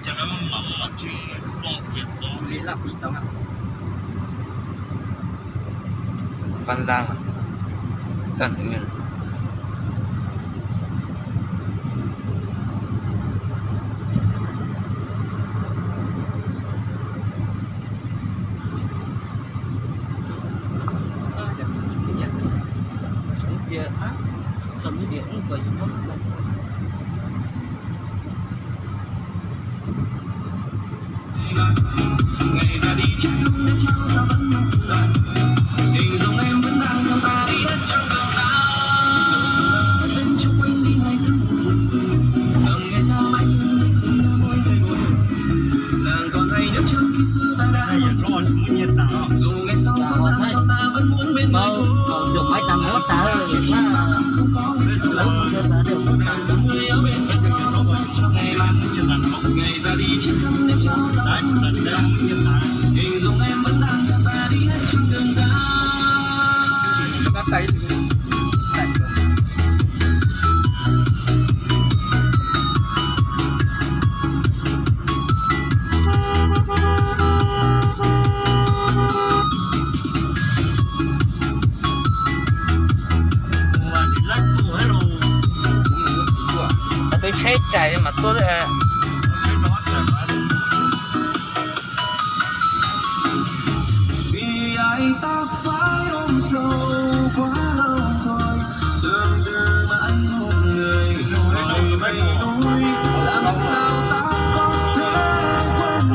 cho nó mỏng chứ con kịp con lý là bị tao ngập Văn Giang à? Tần Uyên. sống kia á sống như điện cũng có gì mất ngày ra đi chắc không nên trao ta vẫn mang sự đoàn hình dung em vẫn đang theo ta đi hết trong cơn gió dẫu sự đau sẽ đến cho quên đi ngày tháng buồn giờ nghe ta mãi thương đến khi ta mỗi ngày một phần nàng còn hay nhớ trong khi xưa ta đã dù ngày sau có ra sao ta vẫn muốn bên người thôi được mấy tầm nữa ta ơi không có nàng có người ở bên cạnh lo sống sót cho ngày mai ngày ra đi chắc không nên cho ta vẫn sự đoàn hình dung em vẫn đang theo ta đi hết trong cơn gió các tay Tôi hết chạy mà tôi vì ai ta phải ôm sâu quá lâu rồi tương tư mãi một người người mây núi làm sao ta có thể quên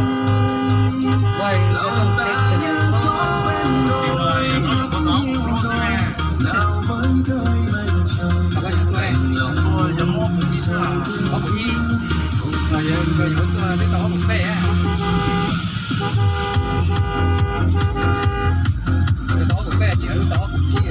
người lòng ta như gió bên đồi ngất nhiều rồi nào với đời mây trời lạnh lòng buồn sâu có một gì rồi rồi biết tao có một bè tao một bè chỉ tao một chi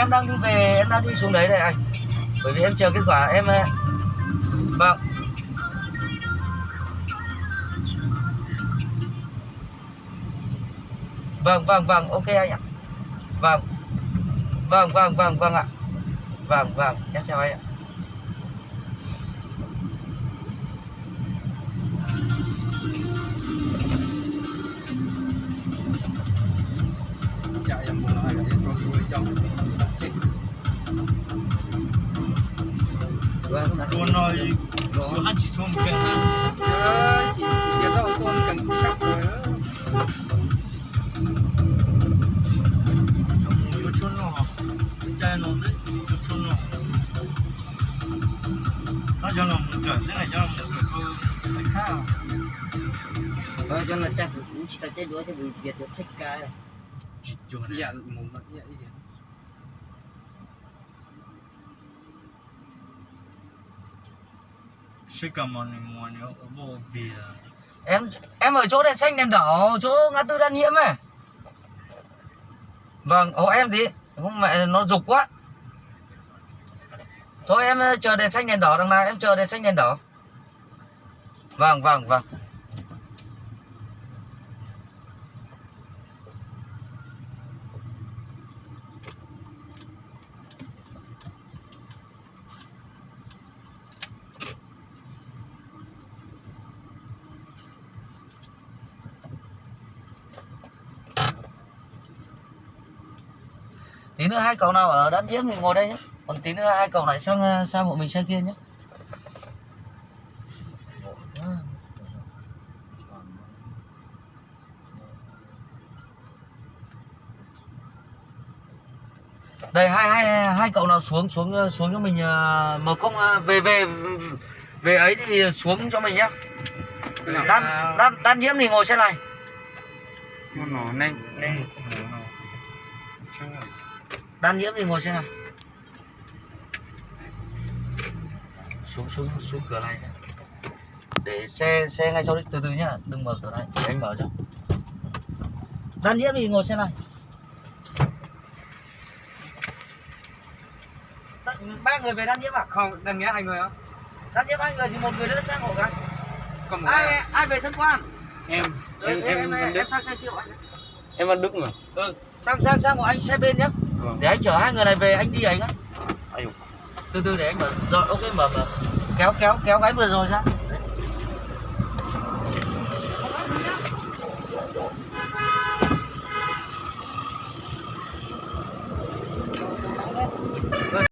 em đang đi về, em đang đi xuống đấy đây anh. Bởi vì em chờ kết quả em. Vâng. Vâng, ok anh ạ. Vâng ạ. Vâng, em chào anh ạ. chạy em mua ai để cho tôi trong Tôi nói tôi hát chỉ chung cái ha. chỉ biết đâu tôi cần sắp rồi Tôi chôn nó, chạy nó đấy, tôi chôn nó. Nó cho nó một trận, thế này cho nó một trận tôi thấy khác. Cho nó chắc cũng chỉ tập chơi đũa thì vì Việt thích cái. Chỉ chôn này. dạ một mặt dạ gì Sẽ cầm một nữa vô vì Em ở chỗ đèn xanh đèn đỏ, chỗ ngã tư Đan Nhiễm ấy. Vâng, hộ em tí, không mẹ nó dục quá. Thôi em chờ đèn xanh đèn đỏ đằng nào, em chờ đèn xanh đèn đỏ. Vâng. Tí nữa hai cậu nào ở Đan Nhiễm thì ngồi đây nhé. Còn tí nữa hai cậu lại sang hộ mình sang kia nhé. Đây hai cậu nào xuống cho mình mà không về ấy thì xuống cho mình nhé. Đan Nhiễm thì ngồi xe này. nó nhanh Đan Nhiễm thì ngồi xe này. Xuống cửa này nhé. Để xe ngay sau đấy, từ nhá, đừng mở cửa này, để anh mở cho. Đan Nhiễm thì ngồi xe này. Ba người về Đan Nhiễm à? không đằng nghĩa hai người á Đan Nhiễm hai người thì một người nữa sang hộ cái. còn Ai về sân quan? em sang xe kia của anh. em ăn Đức mà Sang của anh xe bên nhé. vâng. Để anh chở hai người này về, anh đi anh á. Ayo. Từ để anh mở. Rồi ok mở. Kéo cái vừa rồi ra.